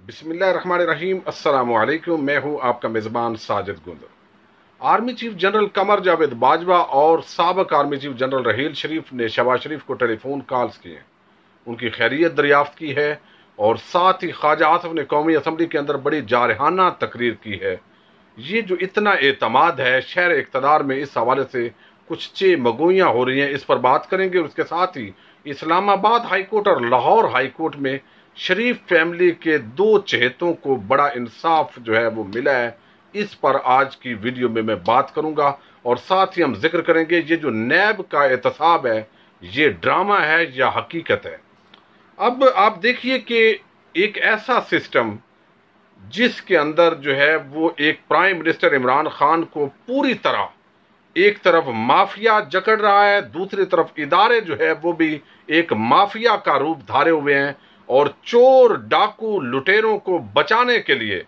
بسم اللہ الرحمن الرحیم۔ السلام علیکم، میں ہوں آپ کا میزبان ساجد گندر۔ Army chief general Qamar Javed Bajwa اور سابق army chief general Raheel Sharif نے شہباز شریف کو ٹیلی فون کالز کیے، ان کی خیریت دریافت کی ہے اور ساتھ ہی خواجہ آصف نے قومی اسمبلی کے اندر بڑی جارحانہ تقریر کی ہے۔ یہ جو اتنا اعتماد ہے شہر اقتدار میں، اس حوالے سے کچھ مگوئیاں ہو رہی ہیں، اس پر بات کریں گے۔ اور اس کے ساتھ ہی اسلام آباد ہائی کورٹ اور لاہور ہائی کورٹ میں شریف فیملی کے 2 چہتوں کو بڑا انصاف جو ہے وہ ملا ہے، اس پر آج کی ویڈیو میں بات کروں گا۔ اور ساتھ ہی ہم ذکر کریں گے یہ جو نیب کا احتساب ہے یہ ڈرامہ ہے یا حقیقت ہے۔ اب آپ دیکھیے کہ ایک ایسا سسٹم جس کے اندر جو ہے وہ ایک پرائم منسٹر عمران خان کو پوری طرح ایک طرف مافیا جکڑ رہا ہے، دوسری طرف ادارے جو ہے وہ بھی ایک مافیا کا روپ دھارے ہوئے ہیں، اور چور ڈاکو لٹیروں کو بچانے کے لیے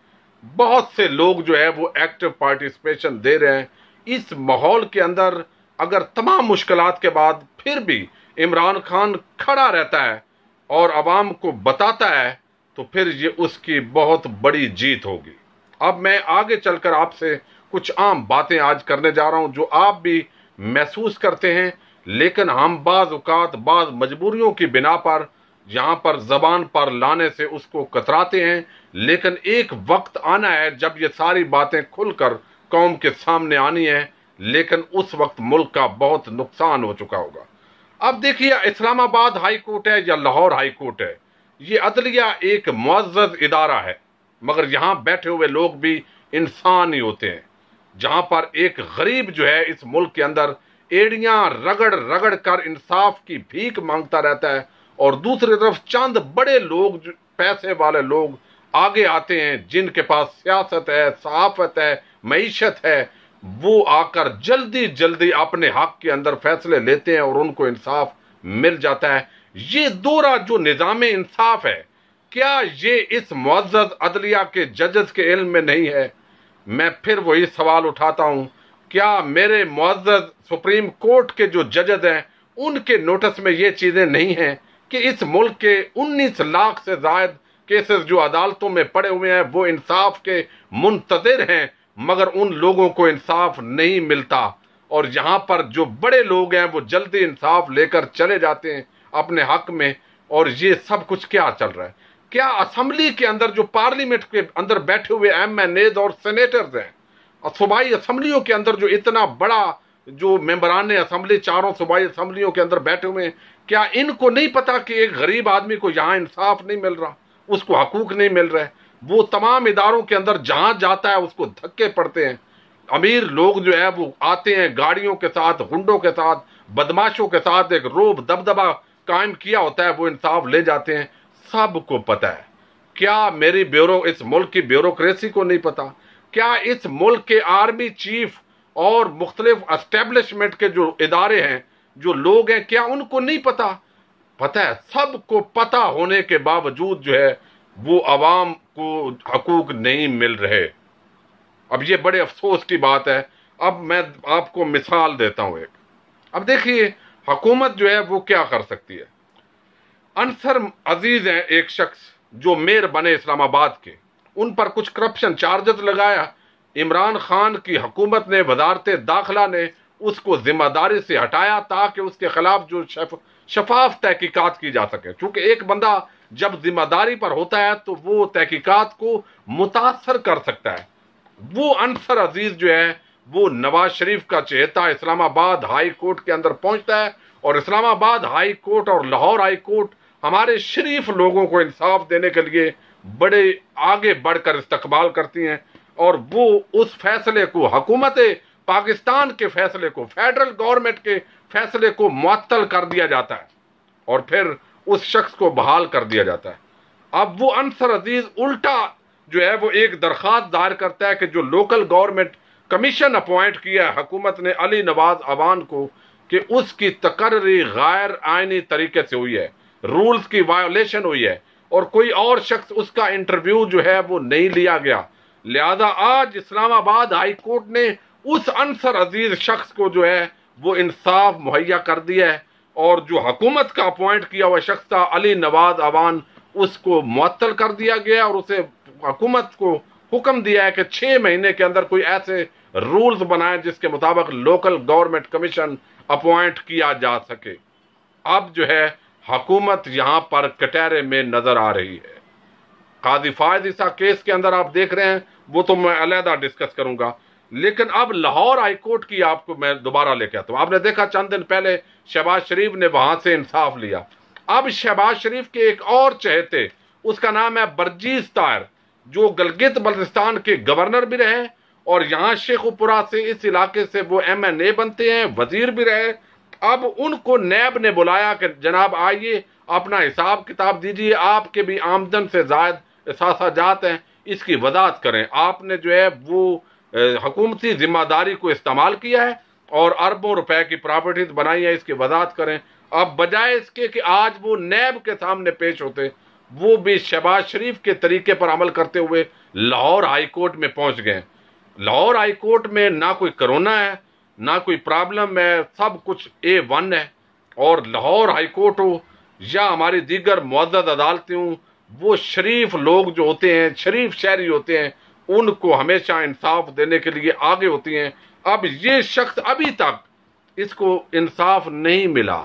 بہت سے لوگ جو ہے وہ ایکٹیو پارٹیسپیشن دے رہے ہیں۔ اس ماحول کے اندر اگر تمام مشکلات کے بعد پھر بھی عمران خان کھڑا رہتا ہے اور عوام کو بتاتا ہے تو پھر یہ اس کی بہت بڑی جیت ہوگی۔ اب میں آگے چل کر آپ سے کچھ عام باتیں آج کرنے جا رہا ہوں جو آپ بھی محسوس کرتے ہیں، لیکن ہم بعض اوقات بعض مجبوریوں کی بنا پر یہاں پر زبان پر لانے سے اس کو کتراتے ہیں، لیکن ایک وقت آنا ہے جب یہ ساری باتیں کھل کر قوم کے سامنے آنی ہیں، لیکن اس وقت ملک کا بہت نقصان ہو چکا ہوگا۔ اب دیکھیے، اسلام آباد ہائی کورٹ ہے یا لاہور ہائی کورٹ ہے، یہ عدلیہ ایک معزز ادارہ ہے، مگر یہاں بیٹھے ہوئے لوگ بھی انسان ہی ہوتے ہیں۔ جہاں پر ایک غریب جو ہے اس ملک کے اندر ایڑیاں رگڑ رگڑ کر انصاف کی بھیک مانگتا رہتا ہے، اور دوسری طرف چند بڑے لوگ، پیسے والے لوگ آگے آتے ہیں جن کے پاس سیاست ہے، صحافت ہے، معیشت ہے، وہ آ کر جلدی جلدی اپنے حق کے اندر فیصلے لیتے ہیں اور ان کو انصاف مل جاتا ہے۔ یہ دورہ جو نظام انصاف ہے، کیا یہ اس معزز عدلیہ کے ججز کے علم میں نہیں ہے؟ میں پھر وہی سوال اٹھاتا ہوں، کیا میرے معزز سپریم کورٹ کے جو ججز ہیں ان کے نوٹس میں یہ چیزیں نہیں ہیں کہ اس ملک کے 19 لاکھ سے زائد کیسز جو عدالتوں میں پڑے ہوئے ہیں وہ انصاف کے منتظر ہیں، مگر ان لوگوں کو انصاف نہیں ملتا، اور یہاں پر جو بڑے لوگ ہیں وہ جلدی انصاف لے کر چلے جاتے ہیں اپنے حق میں۔ اور یہ سب کچھ کیا چل رہا ہے؟ کیا اسمبلی کے اندر جو پارلیمنٹ کے اندر بیٹھے ہوئے ایم این ایز اور سینیٹرز ہیں، اور صوبائی اسمبلیوں کے اندر جو اتنا بڑا جو ممبران اسمبلی چاروں صوبائی اسمبلیوں کے اندر بیٹھے ہوئے ہیں، کیا ان کو نہیں پتا کہ ایک غریب آدمی کو یہاں انصاف نہیں مل رہا، اس کو حقوق نہیں مل رہے؟ وہ تمام اداروں کے اندر جہاں جاتا ہے اس کو دھکے پڑتے ہیں، امیر لوگ جو ہے وہ آتے ہیں گاڑیوں کے ساتھ، غنڈوں کے ساتھ، بدماشوں کے ساتھ، ایک روب دبدبہ قائم کیا ہوتا ہے، وہ انصاف لے جاتے ہیں۔ سب کو پتا ہے۔ کیا میری اس ملک کی بیوروکریسی کو نہیں پتا؟ کیا اس ملک کے آرمی چیف اور مختلف اسٹیبلشمنٹ کے جو ادارے ہیں، جو لوگ ہیں، کیا ان کو نہیں پتا؟ پتا ہے، سب کو پتا ہونے کے باوجود جو ہے وہ عوام کو حقوق نہیں مل رہے۔ اب یہ بڑے افسوس کی بات ہے۔ اب میں آپ کو مثال دیتا ہوں ایک۔ اب دیکھیے، حکومت جو ہے وہ کیا کر سکتی ہے۔ انصر عزیز ہیں ایک شخص جو میئر بنے اسلام آباد کے، ان پر کچھ کرپشن چارجز لگایا، عمران خان کی حکومت نے، وزارت داخلہ نے اس کو ذمہ داری سے ہٹایا تاکہ اس کے خلاف جو شفاف تحقیقات کی جا سکے، چونکہ ایک بندہ جب ذمہ داری پر ہوتا ہے تو وہ تحقیقات کو متاثر کر سکتا ہے۔ وہ انصر عزیز جو ہے وہ نواز شریف کا چہیتا اسلام آباد ہائی کورٹ کے اندر پہنچتا ہے، اور اسلام آباد ہائی کورٹ اور لاہور ہائی کورٹ ہمارے شریف لوگوں کو انصاف دینے کے لیے بڑے آگے بڑھ کر استقبال کرتی ہیں، اور وہ اس فیصلے کو، حکومت پاکستان کے فیصلے کو، فیڈرل گورنمنٹ کے فیصلے کو معطل کر دیا جاتا ہے، اور پھر اس شخص کو بحال کر دیا جاتا ہے۔ اب وہ انصر عزیز الٹا جو ہے وہ ایک درخواست دائر کرتا ہے کہ جو لوکل گورنمنٹ کمیشن اپوائنٹ کیا ہے حکومت نے علی نواز عوان کو، کہ اس کی تقرری غیر آئینی طریقے سے ہوئی ہے، رولز کی وائولیشن ہوئی ہے، اور کوئی اور شخص اس کا انٹرویو جو ہے وہ نہیں لیا گیا۔ لہذا آج اسلام آباد ہائی کورٹ نے اس انصر عزیز شخص کو جو ہے وہ انصاف مہیا کر دیا ہے، اور جو حکومت کا اپوائنٹ کیا ہوا شخص تھا علی نواز عوان، اس کو معطل کر دیا گیا اور اسے حکومت کو حکم دیا ہے کہ 6 مہینے کے اندر کوئی ایسے رولز بنائیں جس کے مطابق لوکل گورنمنٹ کمیشن اپوائنٹ کیا جا سکے۔ اب جو ہے حکومت یہاں پر کٹہرے میں نظر آ رہی ہے۔ قاضی فائز عیسیٰ کیس کے اندر آپ دیکھ رہے ہیں، وہ تو میں علیحدہ ڈسکس کروں گا، لیکن اب لاہور ہائی کورٹ کی آپ کو میں دوبارہ لے کے آتا ہوں۔ آپ نے دیکھا چند دن پہلے شہباز شریف نے وہاں سے انصاف لیا۔ اب شہباز شریف کے ایک اور چہتے، اس کا نام ہے برجیز طاہر، جو گلگت بلتستان کے گورنر بھی رہے اور یہاں شیخ پورہ سے اس علاقے سے وہ MNA بنتے ہیں، وزیر بھی رہے۔ اب ان کو نیب نے بلایا کہ جناب آئیے اپنا حساب کتاب دیجیے، آپ کے بھی آمدن سے زائد اثاثات ہیں، اس کی وضاحت کریں۔ آپ نے جو ہے وہ حکومتی ذمہ داری کو استعمال کیا ہے اور اربوں روپے کی پراپرٹیز بنائی ہیں، اس کی وضاحت کریں۔ اب بجائے اس کے کہ آج وہ نیب کے سامنے پیش ہوتے، وہ بھی شہباز شریف کے طریقے پر عمل کرتے ہوئے لاہور ہائی کورٹ میں پہنچ گئے۔ لاہور ہائی کورٹ میں نہ کوئی کرونا ہے، نہ کوئی پرابلم ہے، سب کچھ A1 ہے، اور لاہور ہائی کورٹ ہو یا ہماری دیگر معزز عدالتیں ہوں، وہ شریف لوگ جو ہوتے ہیں، شریف شہری ہوتے ہیں، ان کو ہمیشہ انصاف دینے کے لیے آگے ہوتی ہیں۔ اب یہ شخص ابھی تک اس کو انصاف نہیں ملا،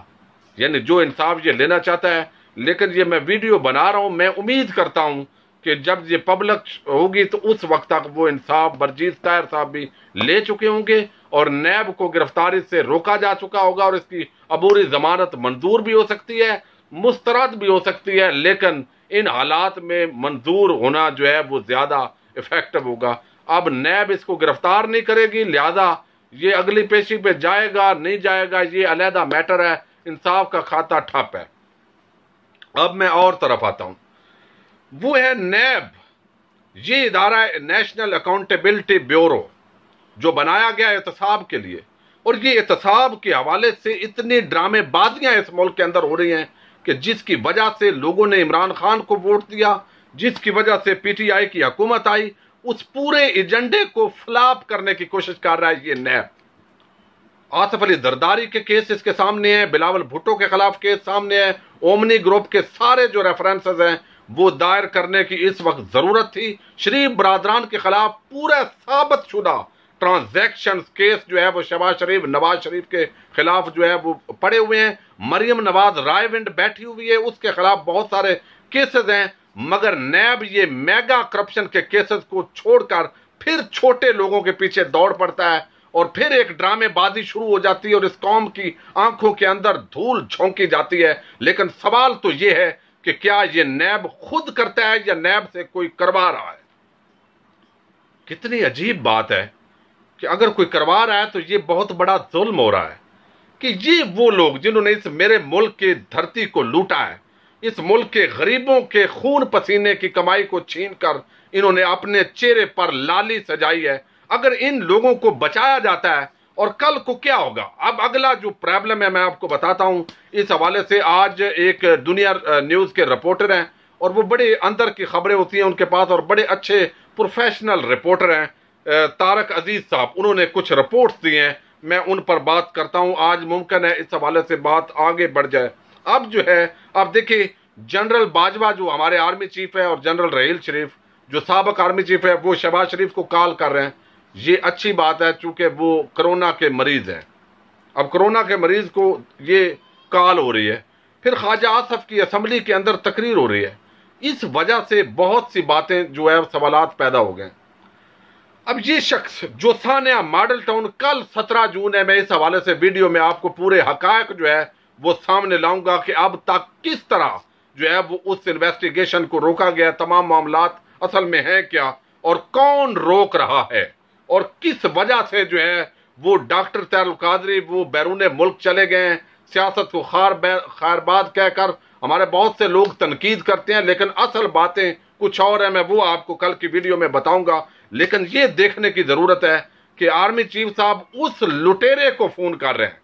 یعنی جو انصاف یہ لینا چاہتا ہے، لیکن یہ میں ویڈیو بنا رہا ہوں، میں امید کرتا ہوں کہ جب یہ پبلک ہوگی تو اس وقت تک وہ انصاف برجیز طاہر صاحب بھی لے چکے ہوں گے اور نیب کو گرفتاری سے روکا جا چکا ہوگا اور اس کی عبوری ضمانت منظور بھی ہو سکتی ہے، مسترد بھی ہو سکتی ہے، لیکن ان حالات میں منظور ہونا جو ہے وہ زیادہ افیکٹو ہوگا۔ اب نیب اس کو گرفتار نہیں کرے گی، لہذا یہ اگلی پیشی پہ جائے گا نہیں جائے گا یہ علیحدہ میٹر ہے، انصاف کا کھاتا ٹھپ ہے۔ اب میں اور طرف آتا ہوں، وہ ہے نیب، یہ ادارہ ہے نیشنل اکاؤنٹیبلٹی بیورو، جو بنایا گیا احتساب کے لیے، اور یہ احتساب کے حوالے سے اتنی ڈرامے بازیاں اس ملک کے اندر ہو رہی ہیں کہ جس کی وجہ سے لوگوں نے عمران خان کو ووٹ دیا، جس کی وجہ سے PTI کی حکومت آئی، اس پورے ایجنڈے کو فلاپ کرنے کی کوشش کر رہا ہے یہ نیب۔ آصف علی زرداری کے کیس اس کے سامنے ہیں، بلاول بھٹو کے خلاف کیس سامنے ہے، اومنی گروپ کے سارے جو ریفرنسز ہیں وہ دائر کرنے کی اس وقت ضرورت تھی۔ شریف برادران کے خلاف پورا ثابت شدہ ٹرانزیکشن کیس جو ہے وہ شہباز شریف، نواز شریف کے خلاف جو ہے وہ پڑے ہوئے ہیں۔ مریم نواز رائے ونڈ بیٹھی ہوئی ہے، اس کے خلاف بہت سارے کیسز ہیں، مگر نیب یہ میگا کرپشن کے کیسز کو چھوڑ کر پھر چھوٹے لوگوں کے پیچھے دوڑ پڑتا ہے اور پھر ایک ڈرامے بازی شروع ہو جاتی ہے اور اس قوم کی آنکھوں کے اندر دھول جھونکی جاتی ہے۔ لیکن سوال تو یہ ہے کہ کیا یہ نیب خود کرتا ہے یا نیب سے کوئی کروا رہا ہے؟ کتنی عجیب بات ہے کہ اگر کوئی کروا رہا ہے تو یہ بہت بڑا ظلم ہو رہا ہے کہ یہ وہ لوگ جنہوں نے اس میرے ملک کی دھرتی کو لوٹا ہے، اس ملک کے غریبوں کے خون پسینے کی کمائی کو چھین کر انہوں نے اپنے چہرے پر لالی سجائی ہے، اگر ان لوگوں کو بچایا جاتا ہے اور کل کو کیا ہوگا؟ اب اگلا جو پرابلم ہے میں آپ کو بتاتا ہوں اس حوالے سے۔ آج ایک دنیا نیوز کے رپورٹر ہیں اور وہ بڑے اندر کی خبریں ہوتی ہیں ان کے پاس اور بڑے اچھے پروفیشنل رپورٹر ہیں، طارق عزیز صاحب، انہوں نے کچھ رپورٹس دی ہیں، میں ان پر بات کرتا ہوں۔ آج ممکن ہے اس حوالے سے بات آگے بڑھ جائے۔ اب جو ہے اب دیکھیں، جنرل باجوہ جو ہمارے آرمی چیف ہے اور جنرل رحیل شریف جو سابق آرمی چیف ہے وہ شہباز شریف کو کال کر رہے ہیں۔ یہ اچھی بات ہے چونکہ وہ کرونا کے مریض ہیں، اب کرونا کے مریض کو یہ کال ہو رہی ہے۔ پھر خواجہ آصف کی اسمبلی کے اندر تقریر ہو رہی ہے، اس وجہ سے بہت سی باتیں جو ہے سوالات پیدا ہو گئے۔ اب یہ شخص جو ثانیہ ماڈل ٹاؤن، کل 17 جون ہے، میں اس حوالے سے ویڈیو میں آپ کو پورے حقائق جو ہے وہ سامنے لاؤں گا کہ اب تک کس طرح جو ہے وہ اس انویسٹیگیشن کو روکا گیا، تمام معاملات اصل میں ہیں کیا اور کون روک رہا ہے اور کس وجہ سے جو ہے وہ ڈاکٹر طاہر القادری وہ بیرون ملک چلے گئے ہیں۔ سیاست کو خیرباد کہہ کر ہمارے بہت سے لوگ تنقید کرتے ہیں، لیکن اصل باتیں کچھ اور ہیں، میں وہ آپ کو کل کی ویڈیو میں بتاؤں گا۔ لیکن یہ دیکھنے کی ضرورت ہے کہ آرمی چیف صاحب اس لٹیرے کو فون کر رہے ہیں،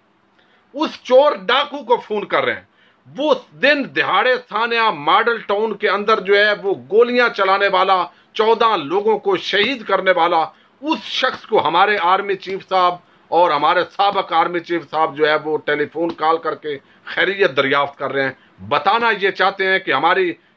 اس چور ڈاکو کو فون کر رہے ہیں، وہ دن دہاڑے ثانیہ ماڈل ٹاؤن کے اندر جو ہے وہ گولیاں چلانے والا، 14 لوگوں کو شہید کرنے والا، اس شخص کو ہمارے آرمی چیف صاحب اور ہمارے سابق آرمی چیف صاحب جو ہے وہ ٹیلی فون کال کر کے خیریت دریافت کر رہے ہیں، بتانا یہ چاہتے ہیں کہ ہماری